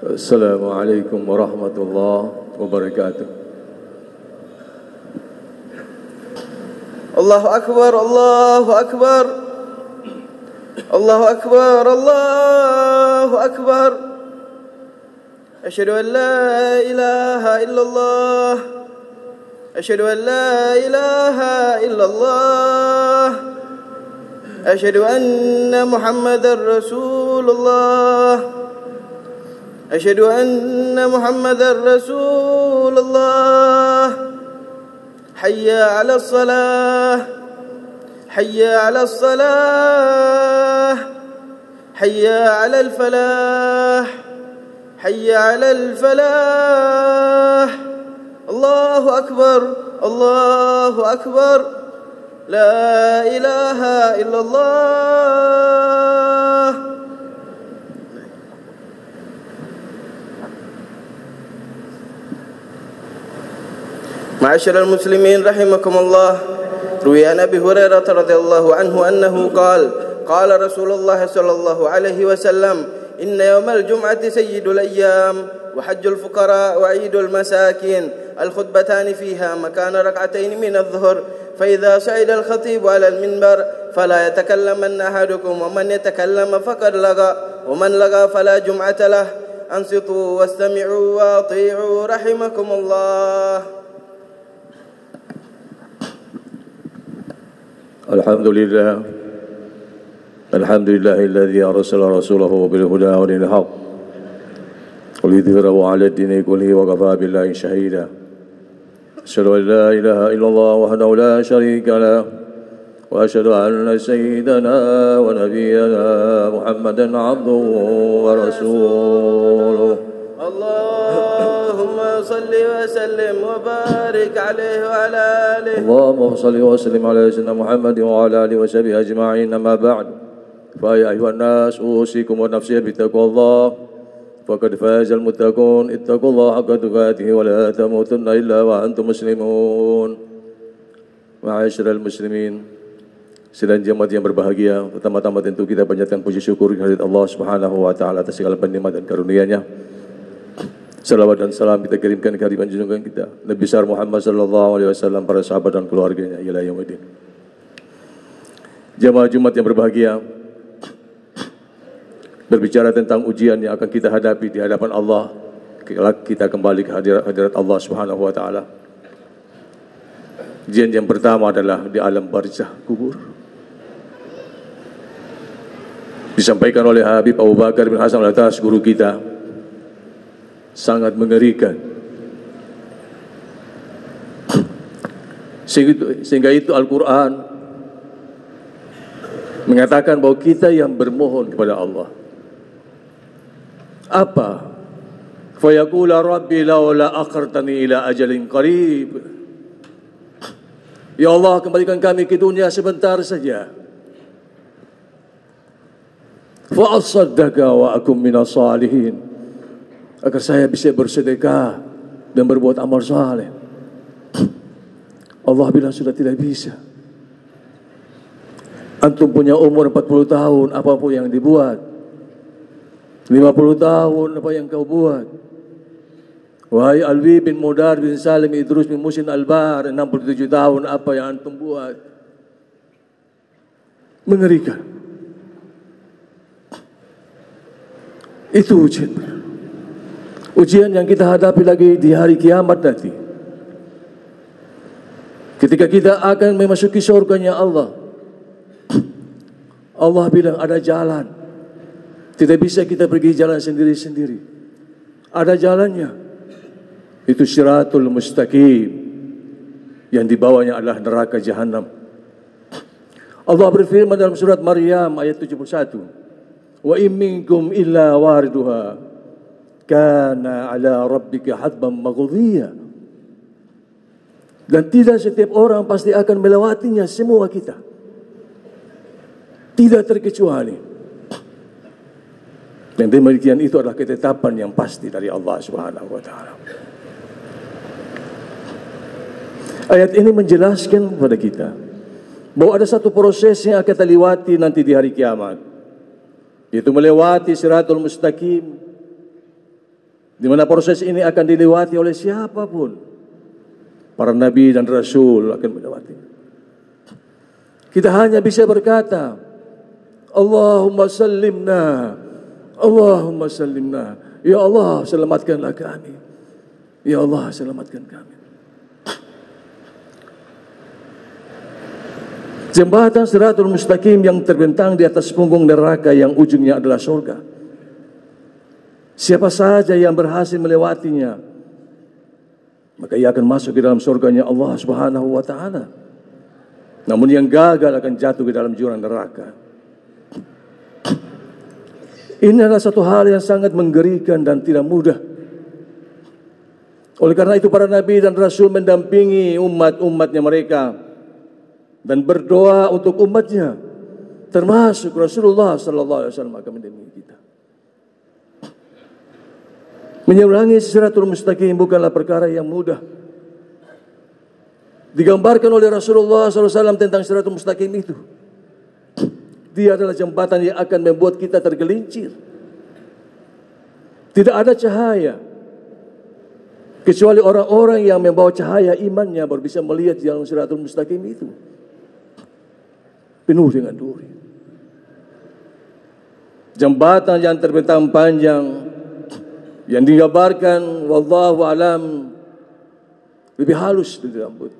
Assalamualaikum warahmatullahi wabarakatuh. Allahu Akbar, Allahu Akbar, Allahu Akbar, Allahu Akbar. Asyhadu an la ilaha illallah, asyhadu an la ilaha illallah, asyhadu anna Muhammadar Rasulullah, asyhadu anna Muhammadar Rasulullah. Hayya 'alas salah, hayya 'alas salah, hayya 'alal falah, hayya 'alal falah. Allahu akbar, Allahu akbar. La ilaha illallah. Ma'asyiral muslimin rahimakumullah. Ruwiya an Abi Hurairah radhiyallahu anhu annahu qala Rasulullah sallallahu alaihi wasallam, inna yawmal jum'ati sayyidul ayyam wa hajjul fuqara wa 'idul masakin, al khutbatani fiha makana rak'atayn min adh-dhuhr, fa idza sa'ida al khatib 'ala al minbar fala yatakallamanna ahadukum wa man yatakallama faqad laga wa man laga fala jum'ata lah. Ansitu wastami'u wa ati'u rahimakumullah. Alhamdulillah, alhamdulillahilladzi arsala rasulahu bil huda wa dinil haqq liyudhhirahu 'ala ad-dini kullihi wa kafaa billahi shahida. Asyhadu an la ilaha illallah wahdahu la syarika lah wa asyhadu anna sayyidana wa nabiyyana Muhammadan 'abduhu wa rasuluh. Allahumma salli wa sallim wa barik alaihi wa ala alihi. Allahumma salli wa sallim ala sayyidina Muhammad wa ala alihi wa sahbihi ajma'in. Amma ba'd. Fa ya ayyuhan nas, usikum wa nafsi bi taqwallah. Faqad fazal muttaqun. Ittaqullaha haqqa tuqatih wa la tamutunna illa wa antum muslimun. Ma'asyiral muslimin, sidang jemaat yang berbahagia, pertama-tama tentu kita panjatkan puji syukur kehadirat Allah Subhanahu wa taala atas segala nikmat dan karunia-Nya. Salawat dan salam kita kirimkan ke hadirat junjungan kita Nabi besar Muhammad sallallahu alaihi wasallam, para sahabat dan keluarganya ila yaumil. Jemaah Jumat yang berbahagia, berbicara tentang ujian yang akan kita hadapi di hadapan Allah kita kembali ke hadirat Allah Subhanahu wa taala. Ujian yang pertama adalah di alam barzakh kubur. Disampaikan oleh Habib Abu Bakar bin Hasan al-Atas, guru kita, sangat mengerikan. Sehingga itu Al-Quran mengatakan bahwa kita yang bermohon kepada Allah. Apa? Fayaqula rabbi laula akhartani ila ajalin qarib. Ya Allah, kembalikan kami ke dunia sebentar saja. Fa asaddaqa wa akum minas salihin, agar saya bisa bersedekah dan berbuat amal saleh. Allah bilang sudah tidak bisa. Antum punya umur 40 tahun, apapun yang dibuat. 50 tahun, apa yang kau buat. Wahai Alwi bin Mudar bin Salim Idrus bin Musin Albar, 67 tahun, apa yang antum buat. Mengerikan. Itu ujian. Ujian yang kita hadapi lagi di hari kiamat nanti. Ketika kita akan memasuki surganya Allah. Allah bilang ada jalan. Tidak bisa kita pergi jalan sendiri-sendiri. Ada jalannya. Itu Shiratul Mustaqim. Yang dibawanya adalah neraka Jahannam. Allah berfirman dalam surat Maryam ayat 71. Wa in minkum illa wariduha kana ala rabbika hatban maqdhiya. Dan tidak setiap orang pasti akan melewatinya, semua kita. Tidak terkecuali. Dan demikian itu adalah ketetapan yang pasti dari Allah Subhanahu wa taala. Ayat ini menjelaskan kepada kita bahwa ada satu proses yang akan kita lewati nanti di hari kiamat, yaitu melewati Shiratul Mustaqim. di mana proses ini akan dilewati oleh siapapun. Para nabi dan rasul akan melewati. Kita hanya bisa berkata, Allahumma sallimna, Allahumma sallimna. Ya Allah, selamatkanlah kami. Ya Allah, selamatkan kami. Jembatan Siratul Mustaqim yang terbentang di atas punggung neraka yang ujungnya adalah surga. Siapa saja yang berhasil melewatinya, maka ia akan masuk ke dalam surganya Allah Subhanahu wa taala. Namun yang gagal akan jatuh ke dalam jurang neraka. Ini adalah satu hal yang sangat menggerikan dan tidak mudah. Oleh karena itu para nabi dan rasul mendampingi umatnya mereka dan berdoa untuk umatnya, termasuk Rasulullah sallallahu alaihi wasallam akan mendampingi kita. Menyeberangi Siratul Mustaqim bukanlah perkara yang mudah. Digambarkan oleh Rasulullah SAW tentang Siratul Mustaqim itu. Dia adalah jembatan yang akan membuat kita tergelincir. Tidak ada cahaya kecuali orang-orang yang membawa cahaya imannya baru bisa melihat jalan Siratul Mustaqim itu. Penuh dengan duri. Jembatan yang terbentang panjang yang digambarkan wallahu alam lebih halus dari rambut.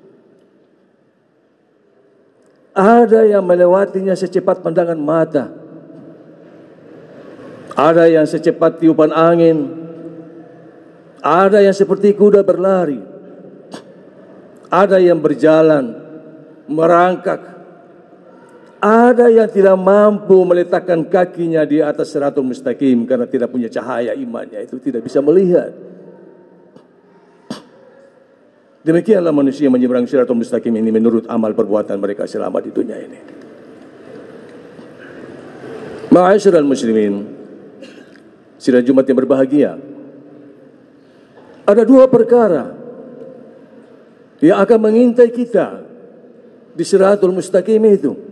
Ada yang melewatinya secepat pandangan mata. Ada yang secepat tiupan angin. Ada yang seperti kuda berlari. Ada yang berjalan merangkak. Ada yang tidak mampu meletakkan kakinya di atas Siratul Mustaqim karena tidak punya cahaya imannya, itu tidak bisa melihat. Demikianlah manusia menyeberang Siratul Mustaqim ini menurut amal perbuatan mereka selama di dunia ini. Ma'asyiral muslimin, sidang Jumat yang berbahagia, ada dua perkara yang akan mengintai kita di Siratul Mustaqim itu.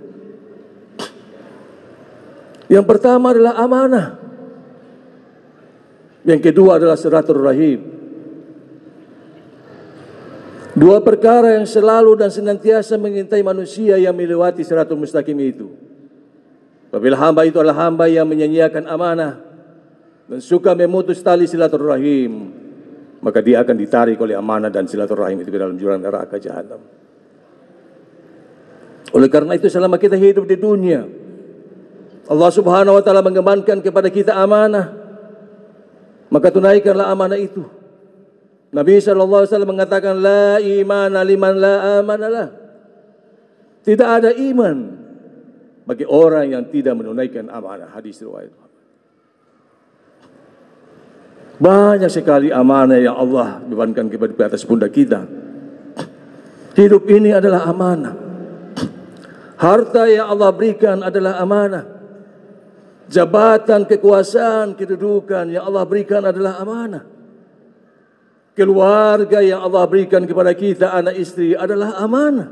Yang pertama adalah amanah. Yang kedua adalah silaturahim. Dua perkara yang selalu dan senantiasa mengintai manusia yang melewati Siratul Mustaqim itu. Apabila hamba itu adalah hamba yang menyia-nyiakan amanah dan suka memutus tali silaturahim, maka dia akan ditarik oleh amanah dan silaturahim itu ke dalam jurang neraka jahanam. Oleh karena itu selama kita hidup di dunia, Allah Subhanahu wa taala mengembankan kepada kita amanah, maka tunaikanlah amanah itu. Nabi sallallahu alaihi wasallam mengatakan la imana liman la amanalah. Tidak ada iman bagi orang yang tidak menunaikan amanah. Hadis riwayat. Banyak sekali amanah yang Allah bebankan kepada atas pundak kita. Hidup ini adalah amanah. Harta yang Allah berikan adalah amanah. Jabatan, kekuasaan, kedudukan yang Allah berikan adalah amanah. Keluarga yang Allah berikan kepada kita, anak istri, adalah amanah.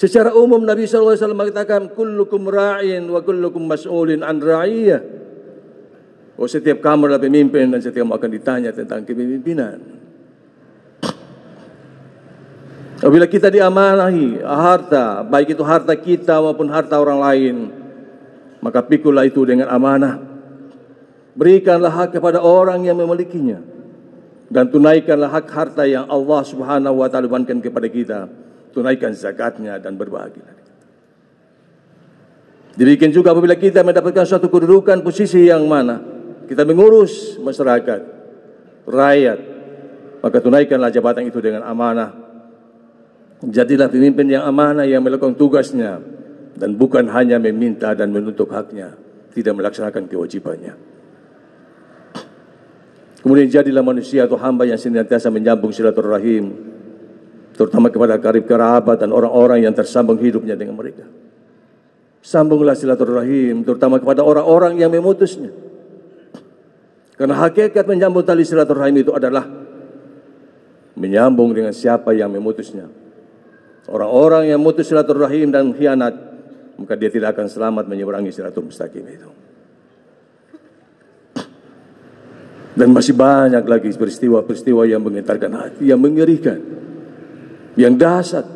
Secara umum Nabi SAW mengatakan, kullukum ra'in wa kullukum mas'ulin an ra'iyah. Oh, setiap kamu adalah pemimpin dan setiap kamu akan ditanya tentang kepemimpinan. Apabila kita diamanahi harta, baik itu harta kita maupun harta orang lain, maka pikulah itu dengan amanah. Berikanlah hak kepada orang yang memilikinya dan tunaikanlah hak harta yang Allah Subhanahu wa taala bebankan kepada kita. Tunaikan zakatnya dan berbahagialah. Demikian juga apabila kita mendapatkan suatu kedudukan posisi yang mana kita mengurus masyarakat, rakyat, maka tunaikanlah jabatan itu dengan amanah. Jadilah pemimpin yang amanah yang melakukan tugasnya dan bukan hanya meminta dan menuntut haknya, tidak melaksanakan kewajibannya. Kemudian jadilah manusia atau hamba yang senantiasa menyambung silaturahim, terutama kepada karib kerabat dan orang-orang yang tersambung hidupnya dengan mereka. Sambunglah silaturahim, terutama kepada orang-orang yang memutusnya. Karena hakikat menyambung tali silaturahim itu adalah menyambung dengan siapa yang memutusnya. Orang-orang yang memutus silaturahim dan khianat, maka dia tidak akan selamat menyeberangi Siratul Mustaqim itu. Dan masih banyak lagi peristiwa-peristiwa yang menggetarkan hati, yang mengerikan, yang dahsyat,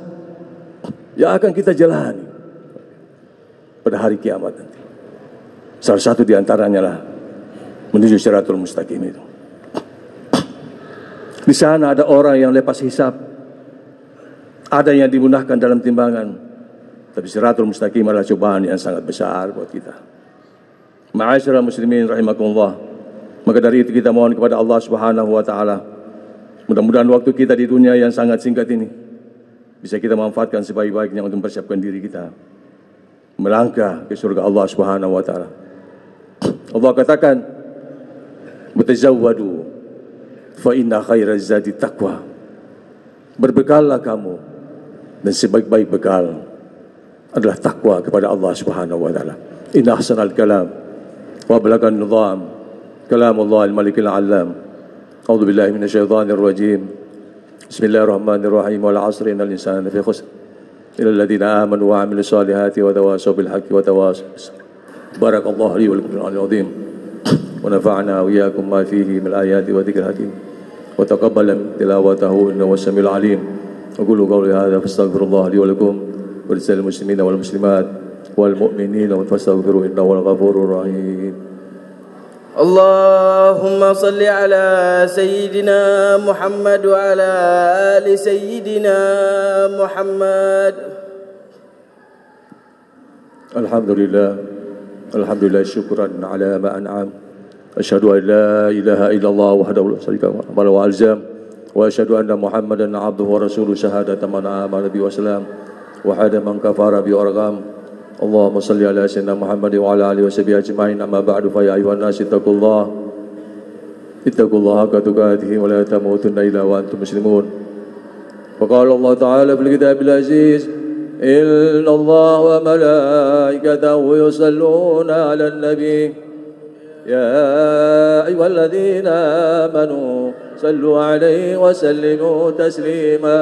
yang akan kita jalani pada hari kiamat nanti. Salah satu di antaranya lah menuju Siratul Mustaqim itu. Di sana ada orang yang lepas hisab, ada yang dimudahkan dalam timbangan, tapi Siratul Mustaqim adalah cobaan yang sangat besar buat kita. Ma'asyiral muslimin rahimakumullah. Maka dari itu kita mohon kepada Allah Subhanahu wa taala, mudah-mudahan waktu kita di dunia yang sangat singkat ini bisa kita manfaatkan sebaik-baiknya untuk mempersiapkan diri kita melangkah ke surga Allah Subhanahu wa taala. Allah katakan, "Mutazawwadu fa inna khairaz zadi taqwa." Berbekallah kamu, dan sebaik-baik bekal adalah takwa kepada Allah Subhanahu wa taala. Inna ahsanal kalam wa balagan nizam كلام الله الملك العلام. أعوذ بالله من الشيطان الرجيم. بسم الله الرحمن الرحيم. والعصر إن الإنسان لفي خسر إلا الذين آمنوا وعملوا الصالحات وتواصوا بالحق وتواصوا بالصبر. بارك الله لي ولكم في القرآن العظيم ونفعنا وإياكم ما فيه من الآيات وذكر الحكيم وتقبل تلاوته إنه السميع العليم. أقول قولي هذا فاستغفر الله لي ولكم ولسائر المسلمين والمسلمات والمؤمنين فاستغفروا إنه الغفور الرحيم. اللهم صل على سيدنا محمد وعلى آل سيدنا محمد. الحمد لله شكرا على ما أنعم. أشهد أن لا إله إلا الله وحده لا شريك له وألزم وأشهد أن محمدا عبده ورسوله شهادة من آمن به وسلم وحد من كفر بأرغام. اللهم صل على سيدنا محمد وعلى آله وصحبه أجمعين. أما بعد فيا أيها الناس اتقوا الله حق تقاته ولا تموتن إلا وأنتم مسلمون. وقال الله تعالى في الكتاب العزيز: إن الله وملائكته يصلون على النبي يا أيها الذين آمنوا صلوا عليه وسلموا تسليما.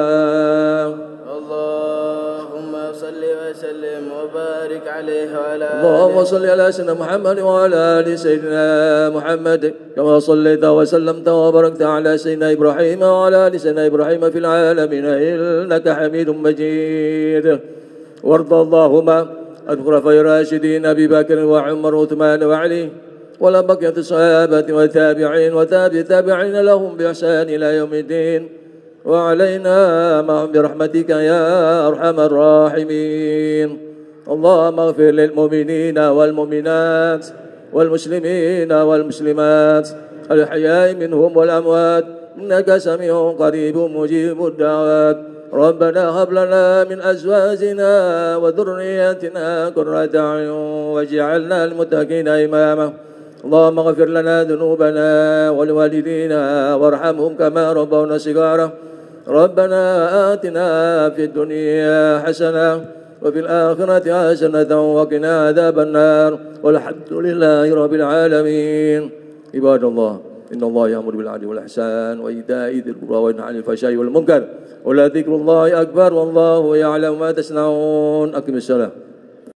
صل وسلم وبارك عليه وعلى اللهم صل على سيدنا محمد وعلى آل سيدنا محمد كما صليت وسلمت وباركت على سيدنا إبراهيم وعلى آل سيدنا إبراهيم في العالمين إنك حميد مجيد. وارض اللهم عن الخلفاء الراشدين أبي بكر وعمر وعثمان وعلي ولا بقية الصحابة والتابعين وتابع التابعين لهم بإحسان إلى يوم الدين وعلينا معهم برحمتك يا أرحم الراحمين. اللهم اغفر للمؤمنين والمؤمنات والمسلمين والمسلمات الأحياء منهم والأموات إنك سميع قريب مجيب الدعوات. ربنا هب لنا من أزواجنا وذرياتنا قرة أعين واجعلنا للمتقين إماما. اللهم اغفر لنا ذنوبنا ولوالدينا وارحمهم كما ربونا صغارا. ربنا آتنا في الدنيا حسنة وفي الآخرة حسنة وقنا عذاب النار والحمد لله رب العالمين. عباد الله إن الله يأمر بالعدل والإحسان وإيتاء ذي القربى وينهى عن الفحشاء والمنكر ولذكر الله أكبر والله يعلم ما تصنعون. أقم الصلاة.